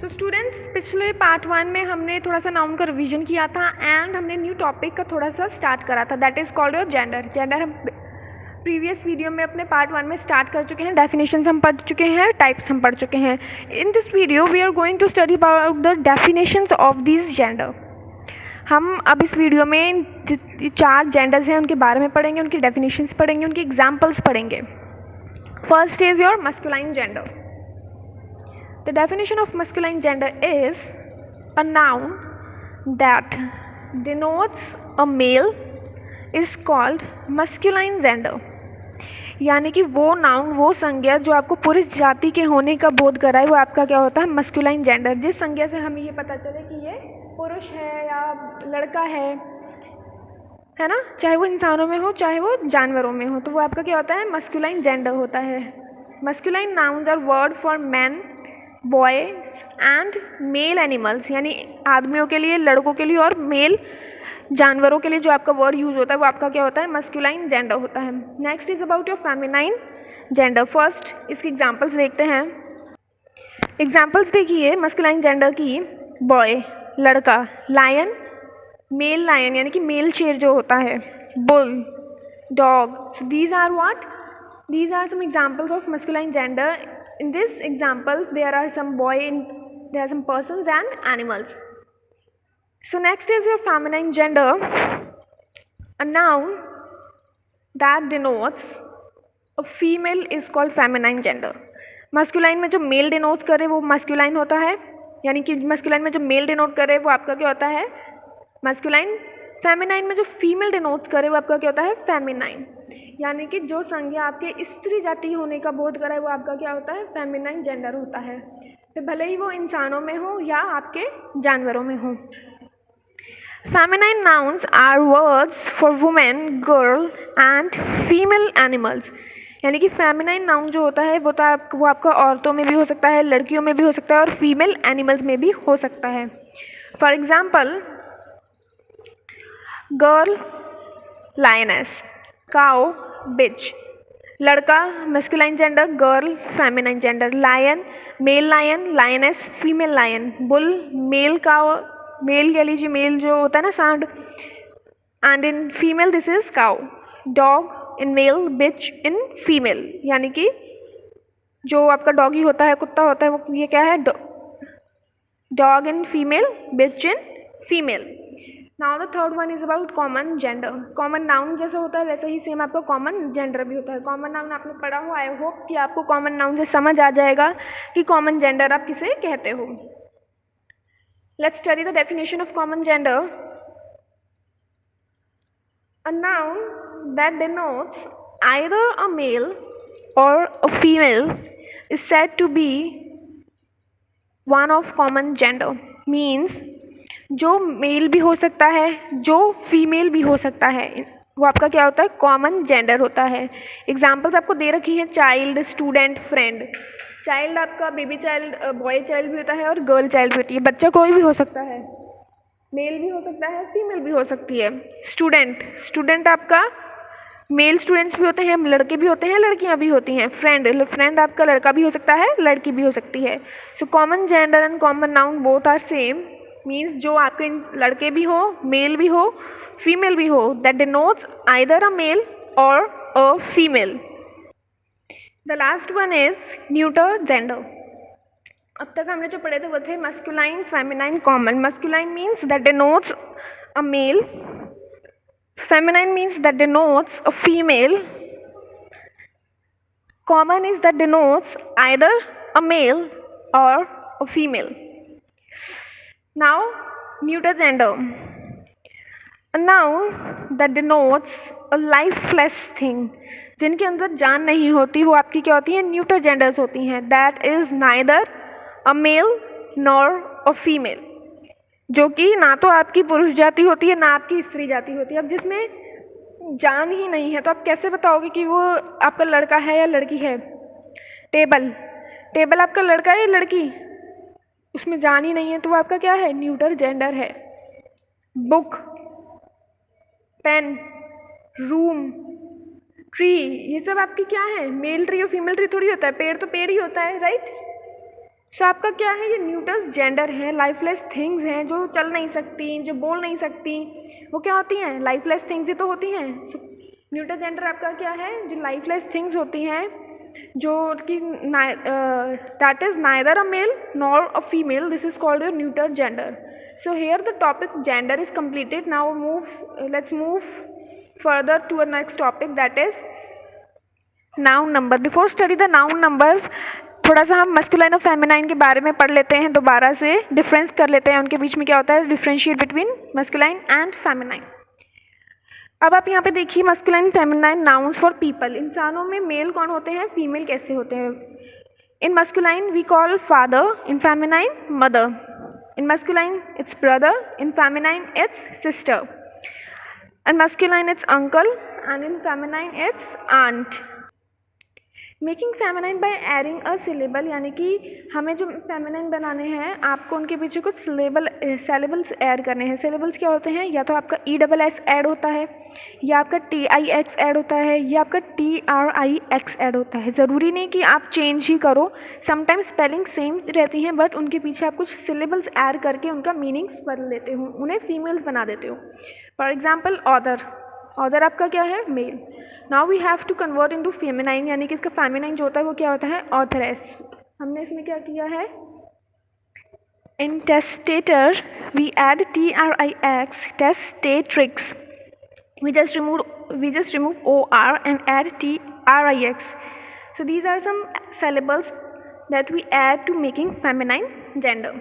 So students, पिछले part 1 में हमने थोड़ा सा नाउन का रिवीजन किया था एंड हमने न्यू टॉपिक का थोड़ा सा स्टार्ट करा था, that is called your gender. Gender हम प्रीवियस वीडियो में अपने पार्ट 1 में स्टार्ट कर चुके हैं, डेफिनेशंस हम पढ़ चुके हैं, टाइप्स हम पढ़ चुके हैं। In this video we are going to study about the definitions of this gender. हम अब इस वीडियो में 4 जेंडर्स हैं उनके बारे में पढ़ेंगे, उनकी डेफिनेशंस पढ़ेंगे, उनकी एग्जाम्पल्स पढ़ेंगे। First is your masculine gender. The definition of masculine gender is a noun that denotes a male is called masculine gender। यानी कि वो नाउन, वो संज्ञा जो आपको पुरुष जाति के होने का बोध कराए, वो आपका क्या होता है, मस्कुलाइन जेंडर। जिस संज्ञा से हमें ये पता चले कि ये पुरुष है या लड़का है ना, चाहे वो इंसानों में हो चाहे वो जानवरों में हो, तो वो आपका क्या होता है, मस्कुलाइन जेंडर होता है। Masculine nouns are word for man, boys and male animals, यानी आदमियों के लिए, लड़कों के लिए और मेल जानवरों के लिए जो आपका वर्ड यूज होता है वो आपका क्या होता है, मस्कुलाइन जेंडर होता है। Next is about your feminine gender. First इसकी एग्जांपल्स देखते हैं। एग्जांपल्स देखिए मस्कुलाइन जेंडर की। बॉय लड़का, लायन मेल लायन यानी कि मेल शेर जो होता है, bull dog. So these are what, these are some examples of masculine gender. In these examples there are some there are some persons and animals. So next is your feminine gender, a noun that denotes a female is called feminine gender. masculine में जो male denote करे वो masculine होता है, यानी कि masculine में जो male denote करे वो आपका क्या होता है, masculine। फेमिनाइन में जो फीमेल डिनोट्स करे वो आपका क्या होता है, फेमिनाइन। यानी कि जो संज्ञा आपके स्त्री जाति होने का बोध कराए वो आपका क्या होता है, फेमिनाइन जेंडर होता है, फिर भले ही वो इंसानों में हो या आपके जानवरों में हो। Feminine nouns are words for women, girl and female animals. यानी कि फेमिनाइन नाउन जो होता है वो आपका औरतों में भी हो सकता है, लड़कियों में भी हो सकता है और फीमेल एनिमल्स में भी हो सकता है। For example, girl lioness, cow bitch. लड़का masculine gender, girl feminine gender, lion male lion, lioness female lion, bull male cow, male कह लीजिए मेल जो होता है ना सांड, and in female this is cow. Dog in male, bitch in female, यानी कि जो आपका डॉगी होता है, कुत्ता होता है, वो ये क्या है, dog in female, bitch in female. Now the third one is about common gender. Common noun जैसा होता है वैसे ही सेम आपका कॉमन जेंडर भी होता है। कॉमन नाउन आपने पढ़ा हो, आई होप कि आपको कॉमन नाउन से समझ आ जाएगा कि कॉमन जेंडर आप किसे कहते हो। Let's study the definition of common gender. A noun that denotes either a male or a female is said to be one of common gender. Means जो मेल भी हो सकता है, जो फीमेल भी हो सकता है, वो आपका क्या होता है, कॉमन जेंडर होता है। एग्जाम्पल्स आपको दे रखी हैं, चाइल्ड, स्टूडेंट, फ्रेंड। चाइल्ड आपका बेबी चाइल्ड, बॉय चाइल्ड भी होता है और गर्ल चाइल्ड भी होती है। बच्चा कोई भी हो सकता है, मेल भी हो सकता है, फीमेल भी हो सकती है। स्टूडेंट, स्टूडेंट आपका मेल स्टूडेंट्स भी होते हैं, लड़के भी होते हैं, लड़कियां भी होती हैं। फ्रेंड, फ्रेंड आपका लड़का भी हो सकता है, लड़की भी हो सकती है। So common gender and common noun both are same. Means जो आपके लड़के भी हो, मेल भी हो, फीमेल भी हो, that denotes either a male or a female. The last one is neuter gender. अब तक हमने जो पढ़े थे वो थे masculine, feminine, common. Masculine means that denotes a male, feminine means that denotes a female, common is that denotes either a male or a female. Now, neuter gender, a noun that denotes a lifeless thing, जिनके अंदर जान नहीं होती वो आपकी क्या होती है, न्यूटर जेंडर्स होती हैं। That is neither a male nor a female, जो कि ना तो आपकी पुरुष जाति होती है ना आपकी स्त्री जाति होती है। अब जिसमें जान ही नहीं है तो आप कैसे बताओगे कि वो आपका लड़का है या लड़की है। टेबल, टेबल आपका लड़का है या लड़की, उसमें जान ही नहीं है तो वो आपका क्या है, न्यूटर जेंडर है। बुक, पेन, रूम, ट्री, ये सब आपकी क्या है, मेल ट्री और फीमेल ट्री थोड़ी होता है। पेड़ तो पेड़ ही होता है, राइट। सो आपका क्या है, ये न्यूटर्स जेंडर है, लाइफलेस थिंग्स हैं जो चल नहीं सकती, जो बोल नहीं सकती, वो क्या होती हैं, लाइफलेस थिंग्स ही तो होती हैं। न्यूटर जेंडर आपका क्या है, जो लाइफलेस थिंग्स होती हैं, जो कि that is neither a male nor a female, this is called your neuter gender. So here the topic gender is completed. Now let's move further to a next topic, that is noun number. Before study the noun numbers, थोड़ा सा हम masculine और feminine के बारे में पढ़ लेते हैं, दोबारा से डिफरेंस कर लेते हैं उनके बीच में क्या होता है, differentiate between masculine and feminine. अब आप यहाँ पे देखिए, masculine feminine nouns for people. इंसानों में मेल कौन होते हैं, फीमेल कैसे होते हैं. In masculine we call father, in feminine mother. In masculine, it's brother. In feminine, it's sister. In masculine, it's uncle. And in feminine, it's aunt. Making feminine by adding a syllable, यानी कि हमें जो feminine बनाने हैं, आपको उनके पीछे कुछ सेलेबल्स ऐड करने हैं. सेलेबल्स क्या होते हैं, या तो आपका ESS ऐड होता है, या आपका TIX ऐड होता है, या आपका TRIX ऐड होता है. ज़रूरी नहीं कि आप चेंज ही करो, समटाइम्स स्पेलिंग सेम रहती हैं, बट उनके पीछे आप कुछ सिलेबल्स ऐड करके उनका मीनिंग्स बदल देते हो, उन्हें फीमेल्स बना देते हो. For example other. ऑदर आपका क्या है, male. Now we have to convert into feminine, यानी कि इसका फेमिनाइन जो होता है वो क्या होता है, ऑथरेस. हमने इसमें क्या किया है, in testator we add TRIX, testatrix. we just remove OR and add TRIX. So these are some syllables that we add to making feminine gender.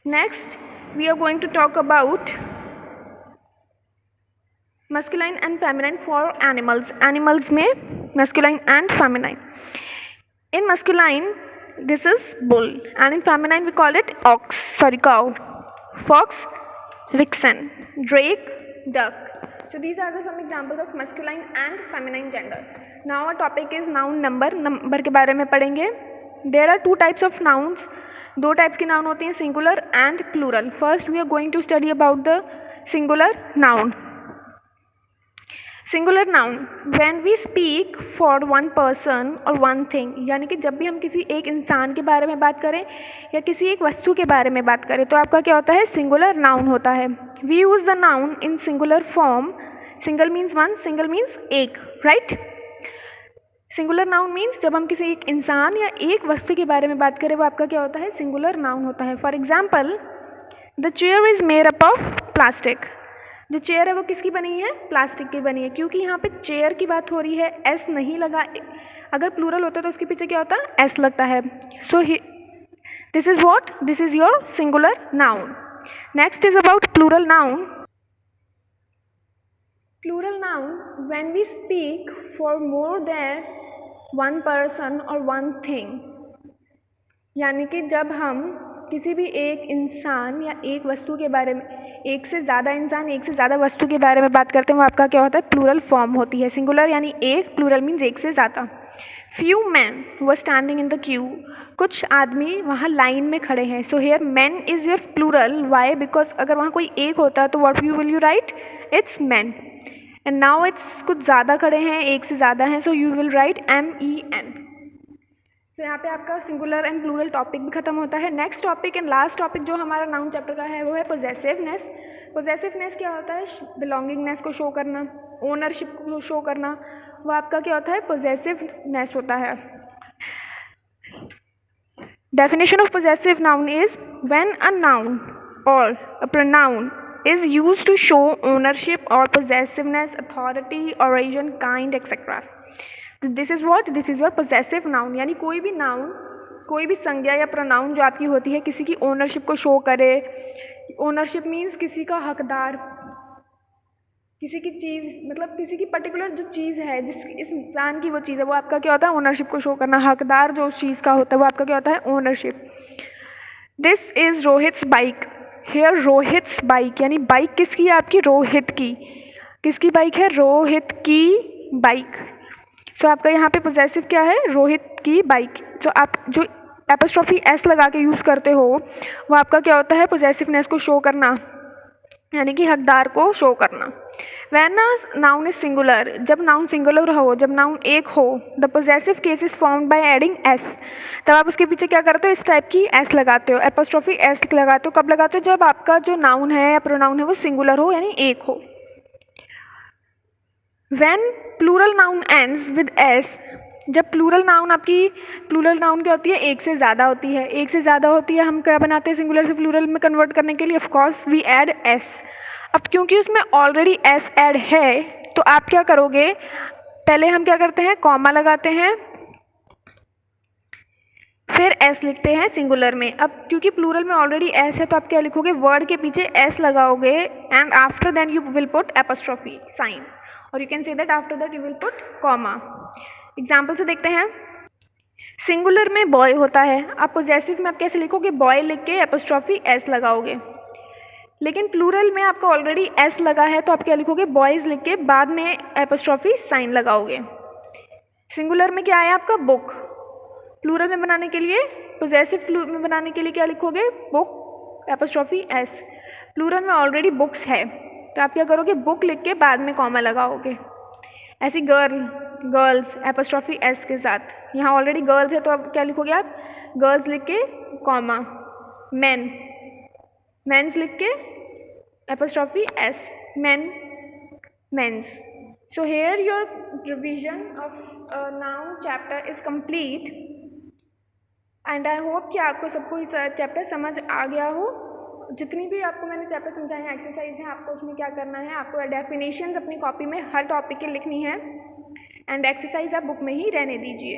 Next we are going to talk about masculine and feminine for animals. Animals में masculine and feminine. In masculine this is bull, and in feminine we call it cow. Fox, vixen, drake, duck. So these are some examples of masculine and feminine gender. Now our topic is noun number. Number के बारे में पढ़ेंगे. There are two types of nouns. दो types की noun होती हैं, singular and plural. First we are going to study about the singular noun. Singular noun, when we speak for one person और one thing, यानी कि जब भी हम किसी एक इंसान के बारे में बात करें या किसी एक वस्तु के बारे में बात करें तो आपका क्या होता है, सिंगुलर नाउन होता है. We use the noun in singular form. Single means one, single means एक, राइट. सिंगुलर नाउन मीन्स जब हम किसी एक इंसान या एक वस्तु के बारे में बात करें वो आपका क्या होता है, सिंगुलर नाउन होता है. For example, the chair is made up of plastic. जो चेयर है वो किसकी बनी है, प्लास्टिक की बनी है. क्योंकि यहाँ पे चेयर की बात हो रही है, एस नहीं लगा. अगर प्लूरल होता तो उसके पीछे क्या होता, एस लगता है. So this is what, this is your singular noun. Next is about plural noun. Plural noun, when we speak for more than one person और वन थिंग, यानी कि जब हम किसी भी एक इंसान या एक वस्तु के बारे में, एक से ज़्यादा इंसान, एक से ज़्यादा वस्तु के बारे में बात करते हैं, वो आपका क्या होता है, प्लूरल फॉर्म होती है. सिंगुलर यानी एक, प्लूरल मीन्स एक से ज़्यादा. Few man were standing in the queue. कुछ आदमी वहाँ लाइन में खड़े हैं. So here man is your plural. Why, because अगर वहाँ कोई एक होता तो what you will you write, it's man. And now it's कुछ ज़्यादा खड़े हैं, एक से ज़्यादा हैं, so you will write MEN. तो यहाँ पे आपका सिंगुलर एंड प्लूरल टॉपिक भी खत्म होता है. Next topic and last topic जो हमारा नाउन चैप्टर का है वो है पोजेसिवनेस. पोजेसिवनेस क्या होता है, बिलोंगिंगनेस को शो करना, ओनरशिप को शो करना, वो आपका क्या होता है, पोजेसिवनेस होता है. Definition of possessive noun is when a noun or a pronoun is used to show ownership or possessiveness, authority, origin, kind, etc. This is what, this is your possessive noun. यानी कोई भी noun, कोई भी संज्ञा या pronoun जो आपकी होती है किसी की ओनरशिप को शो करे. ओनरशिप मीन्स किसी का हकदार, किसी की चीज़, मतलब किसी की पर्टिकुलर जो चीज़ है, जिस इस इंसान की वो चीज़ है, वो आपका क्या होता है, ओनरशिप को शो करना. हकदार जो उस चीज़ का होता है वो आपका क्या होता है, ownership. This is Rohit's bike. Here Rohit's bike, यानी बाइक किसकी है, आपकी, रोहित की. किसकी बाइक है, रोहित की बाइक. सो आपका यहाँ पे पोजेसिव क्या है, रोहित की बाइक. जो आप जो एपोस्ट्रोफी एस लगा के यूज़ करते हो वो आपका क्या होता है, पोजेसिवनेस को शो करना, यानी कि हकदार को शो करना. When a noun is singular, जब नाउन सिंगुलर हो, जब नाउन एक हो, the possessive case is formed by adding S, तब आप उसके पीछे क्या करते हो, इस टाइप की एस लगाते हो, एपोस्ट्रोफी एस लगाते हो। कब लगाते हो, जब आपका जो नाउन है या प्रोनाउन है वो सिंगुलर हो, यानी एक हो। When plural noun ends with S, जब प्लूरल नाउन आपकी, प्लूरल नाउन क्या होती है, एक से ज़्यादा होती है, एक से ज़्यादा होती है, हम क्या बनाते हैं सिंगुलर से प्लूरल में कन्वर्ट करने के लिए, of course we add S. अब क्योंकि उसमें ऑलरेडी एस ऐड है, तो आप क्या करोगे, पहले हम क्या करते हैं, कॉमा लगाते हैं, फिर एस लिखते हैं सिंगुलर में। अब क्योंकि प्लूरल में ऑलरेडी एस है, तो आप क्या लिखोगे, वर्ड के पीछे एस लगाओगे, and after then you will put apostrophe sign, or you can say that after that you will put comma. Example से देखते हैं। सिंगुलर में बॉय होता है, आप पोजेसिव में आप कैसे लिखोगे, बॉय लिख के एपोस्ट्रोफी एस लगाओगे। लेकिन प्लूरल में आपका ऑलरेडी एस लगा है, तो आप क्या लिखोगे, बॉयज़ लिख के बाद में एपोस्ट्रोफी साइन लगाओगे। सिंगुलर में क्या है आपका, बुक। प्लूरल में बनाने के लिए, पोजेसिव में बनाने के लिए क्या लिखोगे, बुक एपोस्ट्रोफी एस। प्लूरल में ऑलरेडी बुक्स है, तो आप क्या करोगे, बुक लिख के बाद में कॉमा लगाओगे। ऐसी गर्ल, गर्ल्स एपोस्ट्रोफी एस के साथ, यहाँ ऑलरेडी गर्ल्स है, तो अब क्या लिखोगे आप, गर्ल्स लिख के कॉमा, मैन, मेंस लिख के apostrophe S, men, men's. So here your revision of noun chapter is complete and I hope कि आपको सबको इस चैप्टर समझ आ गया हो। जितनी भी आपको मैंने चैप्टर समझाए हैं, एक्सरसाइज हैं, आपको उसमें क्या करना है, आपको डेफिनेशंस अपनी कॉपी में हर टॉपिक की लिखनी है, एंड एक्सरसाइज आप बुक में ही रहने दीजिए।